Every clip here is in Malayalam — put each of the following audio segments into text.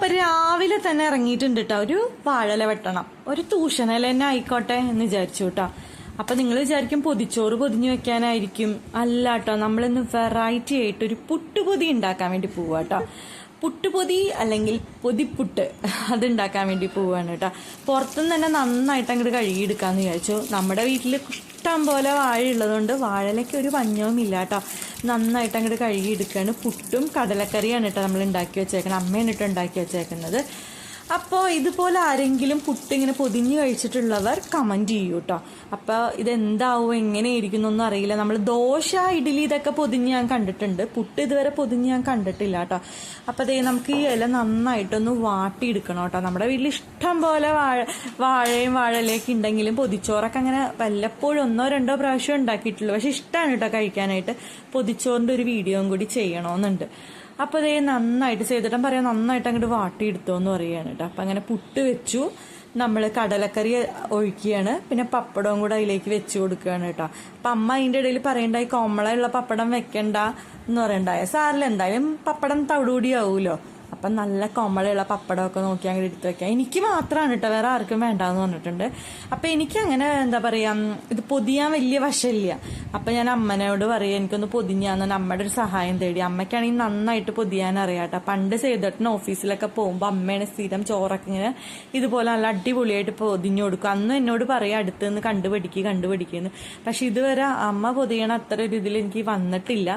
അപ്പൊ രാവിലെ തന്നെ ഇറങ്ങിയിട്ടുണ്ട് കേട്ടോ. ഒരു വാഴല വെട്ടണം, ഒരു തൂഷണില തന്നെ ആയിക്കോട്ടെ എന്ന് വിചാരിച്ചു കേട്ടോ. അപ്പൊ നിങ്ങൾ വിചാരിക്കും പൊതിച്ചോറ് പൊതിഞ്ഞു വെക്കാനായിരിക്കും. അല്ല കേട്ടോ, നമ്മളിന്ന് വെറൈറ്റി ആയിട്ട് ഒരു പുട്ടുപൊതി ഉണ്ടാക്കാൻ വേണ്ടി പോവാ കേട്ടോ. പുട്ടുപൊതി അല്ലെങ്കിൽ പൊതിപ്പുട്ട് അതുണ്ടാക്കാൻ വേണ്ടി പോവാണ് കേട്ടോ. പുറത്തുനിന്ന് തന്നെ നന്നായിട്ട് അങ്ങോട്ട് കഴുകിയെടുക്കാന്ന് വിചാരിച്ചു. നമ്മുടെ വീട്ടിൽ ഇഷ്ടം പോലെ വാഴ ഉള്ളതുകൊണ്ട് വാഴയിലേക്ക് ഒരു പഞ്ഞവും ഇല്ല കേട്ടോ. നന്നായിട്ട് അങ്ങോട്ട് കഴുകിയെടുക്കുകയാണ്. പുട്ടും കടലക്കറിയാണ് കേട്ടോ നമ്മൾ ഉണ്ടാക്കി വെച്ചേക്കുന്നത്. അമ്മയാണ് കേട്ടോ ഉണ്ടാക്കി വെച്ചേക്കുന്നത്. അപ്പോൾ ഇതുപോലെ ആരെങ്കിലും പുട്ടിങ്ങനെ പൊതിഞ്ഞ് കഴിച്ചിട്ടുള്ളവർ കമൻറ്റ് ചെയ്യൂ കേട്ടോ. അപ്പോൾ ഇതെന്താവും എങ്ങനെയായിരിക്കും എന്നൊന്നും അറിയില്ല. നമ്മൾ ദോശ ഇഡ്ഡലി ഇതൊക്കെ പൊതിഞ്ഞ് ഞാൻ കണ്ടിട്ടുണ്ട്, പുട്ട് ഇതുവരെ പൊതിഞ്ഞ് ഞാൻ കണ്ടിട്ടില്ല കേട്ടോ. അപ്പോൾ അതേ നമുക്ക് ഈ ഇല നന്നായിട്ടൊന്ന് വാട്ടിയെടുക്കണം കേട്ടോ. നമ്മുടെ വീട്ടിൽ ഇഷ്ടം പോലെ വാഴയും വാഴയിലേക്ക് ഉണ്ടെങ്കിലും പൊതിച്ചോറൊക്കെ അങ്ങനെ വല്ലപ്പോഴും 1-2 പ്രാവശ്യം ഉണ്ടാക്കിയിട്ടുള്ളൂ. പക്ഷെ ഇഷ്ടമാണ് കേട്ടോ കഴിക്കാനായിട്ട്. പൊതിച്ചോറിൻ്റെ ഒരു വീഡിയോയും കൂടി ചെയ്യണമെന്നുണ്ട്. അപ്പോൾ അതേ നന്നായിട്ട് ചെയ്തിട്ടും പറയാം, നന്നായിട്ട് അങ്ങോട്ട് വാട്ടിയെടുത്തോന്ന് പറയുകയാണ് കേട്ടോ. അപ്പം അങ്ങനെ പുട്ട് വെച്ചു, നമ്മൾ കടലക്കറി ഒഴിക്കുകയാണ്, പിന്നെ പപ്പടവും കൂടെ അതിലേക്ക് വെച്ച് കൊടുക്കുകയാണ് കേട്ടോ. അപ്പം അമ്മ അതിൻ്റെ ഇടയിൽ പറയണ്ടായി കോമളയുള്ള പപ്പടം വെക്കണ്ട എന്ന് പറയണ്ടായ. സാറിൽ എന്തായാലും പപ്പടം തവിടുകൂടി ആവുമല്ലോ. അപ്പം നല്ല കോമളയുള്ള പപ്പടമൊക്കെ നോക്കി അങ്ങനെ എടുത്ത് വെക്കാം. എനിക്ക് മാത്രമാണ് കേട്ടോ, വേറെ ആർക്കും വേണ്ടാന്ന് പറഞ്ഞിട്ടുണ്ട്. അപ്പം എനിക്കങ്ങനെ എന്താ പറയുക, ഇത് പൊതിയാൻ വലിയ വശമില്ല. അപ്പം ഞാൻ അമ്മനോട് പറയുക എനിക്കൊന്ന് പൊതിഞ്ഞാന്ന് അമ്മയുടെ ഒരു സഹായം തേടി. അമ്മയ്ക്കാണെങ്കിൽ നന്നായിട്ട് പൊതിയാൻ അറിയാം കേട്ടോ. പണ്ട് ചെയ്തിട്ട് ഓഫീസിലൊക്കെ പോകുമ്പോൾ അമ്മയാണ് സ്ഥിരം ചോറൊക്കെ ഇങ്ങനെ ഇതുപോലെ നല്ല അടിപൊളിയായിട്ട് പൊതിഞ്ഞു കൊടുക്കും. അന്ന് എന്നോട് പറയാം അടുത്ത് നിന്ന് കണ്ടുപിടിക്കുന്നു. പക്ഷെ ഇതുവരെ അമ്മ പൊതിയണ അത്ര ഒരു ഇതിൽ എനിക്ക് വന്നിട്ടില്ല.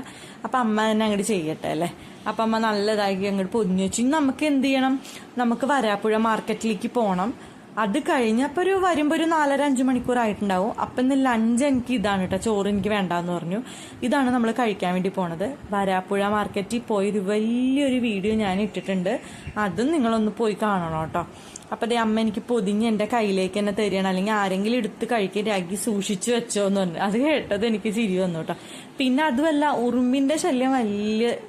അപ്പം അമ്മ തന്നെ അങ്ങോട്ട് ചെയ്യട്ടെ അല്ലേ. അപ്പം അമ്മ നല്ലതാക്കി അങ്ങോട്ട് പൊതിഞ്ഞു വെച്ചു. നമുക്ക് എന്ത് ചെയ്യണം, നമുക്ക് വരാപ്പുഴ മാർക്കറ്റിലേക്ക് പോകണം. അത് കഴിഞ്ഞപ്പോൾ വരുമ്പോൾ ഒരു 4-5 മണിക്കൂറായിട്ടുണ്ടാവും. അപ്പം ഇന്ന് ലഞ്ച് എനിക്ക് ഇതാണ് കേട്ടോ, ചോറ് എനിക്ക് വേണ്ടാന്ന് പറഞ്ഞു. ഇതാണ് നമ്മൾ കഴിക്കാൻ വേണ്ടി പോണത്. വരാപ്പുഴ മാർക്കറ്റിൽ പോയൊരു വലിയൊരു വീഡിയോ ഞാൻ ഇട്ടിട്ടുണ്ട്, അതും നിങ്ങളൊന്ന് പോയി കാണണം കേട്ടോ. അപ്പം അതേ അമ്മ എനിക്ക് പൊതിഞ്ഞ് എൻ്റെ കയ്യിലേക്ക് തന്നെ തരികയാണ്, അല്ലെങ്കിൽ ആരെങ്കിലും എടുത്ത് കഴിക്കാൻ രാഗി സൂക്ഷിച്ചു വെച്ചോ എന്ന് പറഞ്ഞു. അത് കേട്ടത് എനിക്ക് ചിരി വന്നു കേട്ടോ. പിന്നെ അതുമല്ല, ഉറുമ്പിൻ്റെ ശല്യം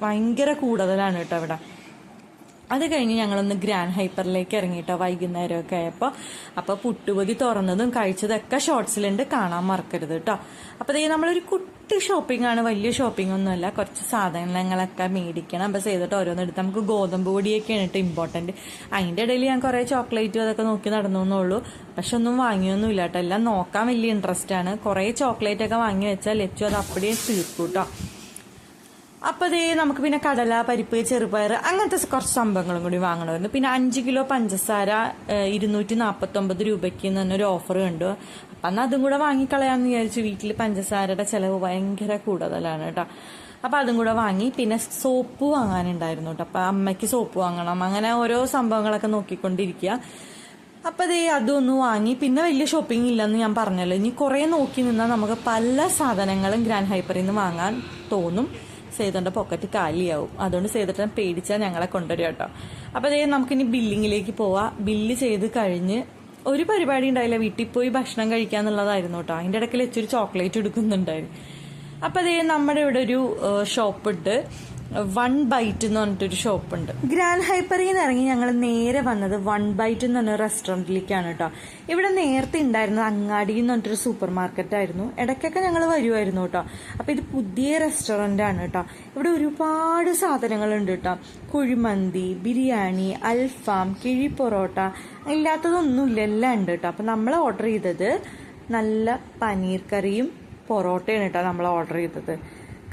ഭയങ്കര കൂടുതലാണ് കേട്ടോ ഇവിടെ. അത് കഴിഞ്ഞ് ഞങ്ങളൊന്ന് ഗ്രാൻഡ് ഹൈപ്പറിലേക്ക് ഇറങ്ങിയിട്ടോ വൈകുന്നേരമൊക്കെ ആയപ്പോൾ. അപ്പോൾ പുട്ടുപൊതി തുറന്നതും കഴിച്ചതൊക്കെ ഷോർട്സിലുണ്ട്, കാണാൻ മറക്കരുത് കേട്ടോ. അപ്പോൾ അതേ നമ്മളൊരു കുട്ടി ഷോപ്പിംഗ് ആണ്, വലിയ ഷോപ്പിംഗ് ഒന്നുമല്ല. കുറച്ച് സാധനങ്ങളൊക്കെ മേടിക്കണം. അപ്പോൾ ചെയ്തിട്ട് ഓരോന്നെടുത്ത് നമുക്ക് ഗോതമ്പ് പൊടിയൊക്കെയാണ് കേട്ടോ ഇമ്പോർട്ടൻറ്റ്. അതിൻ്റെ ഇടയിൽ ഞാൻ കുറേ ചോക്ലേറ്റും അതൊക്കെ നോക്കി നടന്നു എന്നുള്ളൂ. പക്ഷെ ഒന്നും വാങ്ങിയൊന്നുമില്ല കേട്ടോ. എല്ലാം നോക്കാൻ വലിയ ഇൻട്രസ്റ്റ് ആണ്. കുറേ ചോക്ലേറ്റൊക്കെ വാങ്ങി വെച്ചാൽ ലച്ചു അത് அப்படியே തീർക്കും കേട്ടോ. അപ്പോൾ അതേ നമുക്ക് പിന്നെ കടല, പരിപ്പ്, ചെറുപയർ അങ്ങനത്തെ കുറച്ച് സംഭവങ്ങളും കൂടി വാങ്ങണമായിരുന്നു. പിന്നെ 5 കിലോ പഞ്ചസാര 249 രൂപയ്ക്ക് എന്നൊരു ഓഫർ കണ്ടു. അപ്പം എന്നാൽ അതും കൂടെ വാങ്ങിക്കളയാമെന്ന് വിചാരിച്ചു. വീട്ടിൽ പഞ്ചസാരയുടെ ചിലവ് ഭയങ്കര കൂടുതലാണ് കേട്ടോ. അപ്പം അതും കൂടെ വാങ്ങി. പിന്നെ സോപ്പ് വാങ്ങാനുണ്ടായിരുന്നു കേട്ടോ. അപ്പം അമ്മയ്ക്ക് സോപ്പ് വാങ്ങണം. അങ്ങനെ ഓരോ സംഭവങ്ങളൊക്കെ നോക്കിക്കൊണ്ടിരിക്കുക. അപ്പം അതേ അതൊന്നും വാങ്ങി. പിന്നെ വലിയ ഷോപ്പിംഗ് ഇല്ലെന്ന് ഞാൻ പറഞ്ഞല്ലോ. ഇനി കുറേ നോക്കി നിന്നാൽ നമുക്ക് പല സാധനങ്ങളും ഗ്രാൻഡ് ഹൈപ്പറിൽ നിന്ന് വാങ്ങാൻ തോന്നും. സേതുവിൻ്റെ പോക്കറ്റ് കാലിയാവും. അതുകൊണ്ട് സേതുട്ടൻ പേടിച്ചാൽ ഞങ്ങളെ കൊണ്ടുവരും കേട്ടോ. അപ്പോൾ അതേ നമുക്കിനി ബില്ലിങ്ങിലേക്ക് പോവാം. ബില്ല് ചെയ്ത് കഴിഞ്ഞ് ഒരു പരിപാടി ഉണ്ടായില്ല, വീട്ടിൽ പോയി ഭക്ഷണം കഴിക്കാന്നുള്ളതായിരുന്നു കേട്ടോ. അതിൻ്റെ ഇടയ്ക്ക് വെച്ചൊരു ചോക്ലേറ്റ് എടുക്കുന്നുണ്ടായിരുന്നു. അപ്പോൾ അതേ നമ്മുടെ ഇവിടെ ഒരു ഷോപ്പുണ്ട്, 1 ബൈറ്റ് എന്ന് പറഞ്ഞിട്ടൊരു ഷോപ്പുണ്ട്. ഗ്രാൻഡ് ഹൈപ്പറിൽ നിന്ന് ഇറങ്ങി ഞങ്ങൾ നേരെ വന്നത് 1 ബൈറ്റ് എന്ന് പറഞ്ഞ റെസ്റ്റോറൻറ്റിലേക്കാണ് കേട്ടോ. ഇവിടെ നേരത്തെ ഉണ്ടായിരുന്നത് അങ്ങാടി എന്ന് പറഞ്ഞിട്ടൊരു സൂപ്പർ മാർക്കറ്റായിരുന്നു. ഇടയ്ക്കൊക്കെ ഞങ്ങൾ വരുമായിരുന്നു കേട്ടോ. അപ്പോൾ ഇത് പുതിയ റെസ്റ്റോറൻ്റ് ആണ് കേട്ടോ. ഇവിടെ ഒരുപാട് സാധനങ്ങളുണ്ട് കേട്ടോ. കുഴിമന്തി, ബിരിയാണി, അൽഫാം, കിഴി പൊറോട്ട, ഇല്ലാത്തതൊന്നുമില്ല, എല്ലാം ഉണ്ട് കേട്ടോ. അപ്പം നമ്മൾ ഓർഡർ ചെയ്തത് നല്ല പനീർ കറിയും പൊറോട്ടയാണ് കേട്ടോ നമ്മൾ ഓർഡർ ചെയ്തത്.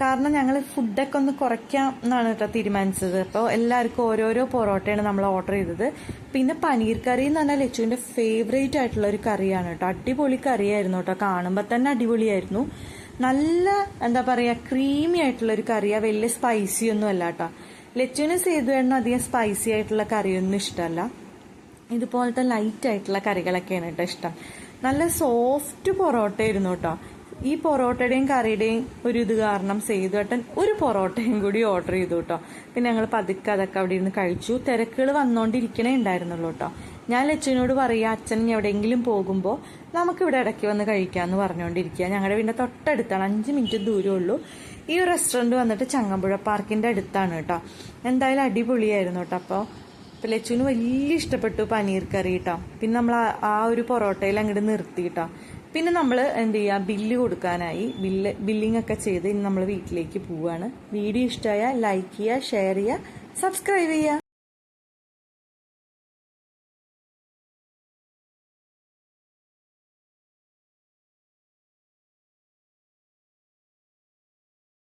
കാരണം ഞങ്ങൾ ഫുഡൊക്കെ ഒന്ന് കുറയ്ക്കാം എന്നാണ് കേട്ടോ തീരുമാനിച്ചത്. അപ്പോൾ എല്ലാവർക്കും ഓരോരോ പൊറോട്ടയാണ് നമ്മൾ ഓർഡർ ചെയ്തത്. പിന്നെ പനീർ കറി എന്ന് പറഞ്ഞാൽ ലച്ചുവിൻ്റെ ഫേവറേറ്റ് ആയിട്ടുള്ള ഒരു കറിയാണ് കേട്ടോ. അടിപൊളി കറിയായിരുന്നു കേട്ടോ, കാണുമ്പോൾ തന്നെ അടിപൊളിയായിരുന്നു. നല്ല എന്താ പറയുക, ക്രീമി ആയിട്ടുള്ളൊരു കറിയാണ്, വലിയ സ്പൈസി ഒന്നും അല്ല കേട്ടോ. ലച്ചുവിന് സേതുവേണ്ണ അധികം സ്പൈസി ആയിട്ടുള്ള കറിയൊന്നും ഇഷ്ടമല്ല. ഇതുപോലത്തെ ലൈറ്റ് ആയിട്ടുള്ള കറികളൊക്കെയാണ് കേട്ടോ ഇഷ്ടം. നല്ല സോഫ്റ്റ് പൊറോട്ട ആയിരുന്നു കേട്ടോ. ഈ പൊറോട്ടയുടെയും കറിയുടെയും ഒരു ഇത് കാരണം സേതുവേട്ടൻ ഒരു പൊറോട്ടയും കൂടി ഓർഡർ ചെയ്തു കേട്ടോ. പിന്നെ ഞങ്ങൾ പതുക്കെ അതൊക്കെ അവിടെ ഇരുന്ന് കഴിച്ചു. തിരക്കുകൾ വന്നുകൊണ്ടിരിക്കണേ ഉണ്ടായിരുന്നുള്ളൂ കേട്ടോ. ഞാൻ ലച്ചുവിനോട് പറയുക, അച്ഛൻ എവിടെയെങ്കിലും പോകുമ്പോൾ നമുക്കിവിടെ ഇടയ്ക്ക് വന്ന് കഴിക്കാമെന്ന് പറഞ്ഞുകൊണ്ടിരിക്കുക. ഞങ്ങളുടെ വീടിൻ്റെ തൊട്ടടുത്താണ്, 5 മിനിറ്റ് ദൂരമുള്ളൂ. ഈ റെസ്റ്റോറൻറ്റ് വന്നിട്ട് ചങ്ങമ്പുഴ പാർക്കിൻ്റെ അടുത്താണ് കേട്ടോ. എന്തായാലും അടിപൊളിയായിരുന്നു കേട്ടോ. അപ്പോൾ ലച്ചുവിന് വലിയ ഇഷ്ടപ്പെട്ടു പനീർ കറി കേട്ടോ. പിന്നെ നമ്മൾ ആ ഒരു പൊറോട്ടയിൽ അങ്ങോട്ട് നിർത്തി കേട്ടോ. പിന്നെ നമ്മൾ എന്ത് ചെയ്യുക, ബില്ല് കൊടുക്കാനായി ബില്ലിംഗ് ഒക്കെ ചെയ്ത് ഇനി നമ്മൾ വീട്ടിലേക്ക് പോവുകയാണ്. വീഡിയോ ഇഷ്ടമായാൽ ലൈക്ക് ചെയ്യുക, ഷെയർ ചെയ്യുക, സബ്സ്ക്രൈബ് ചെയ്യുക.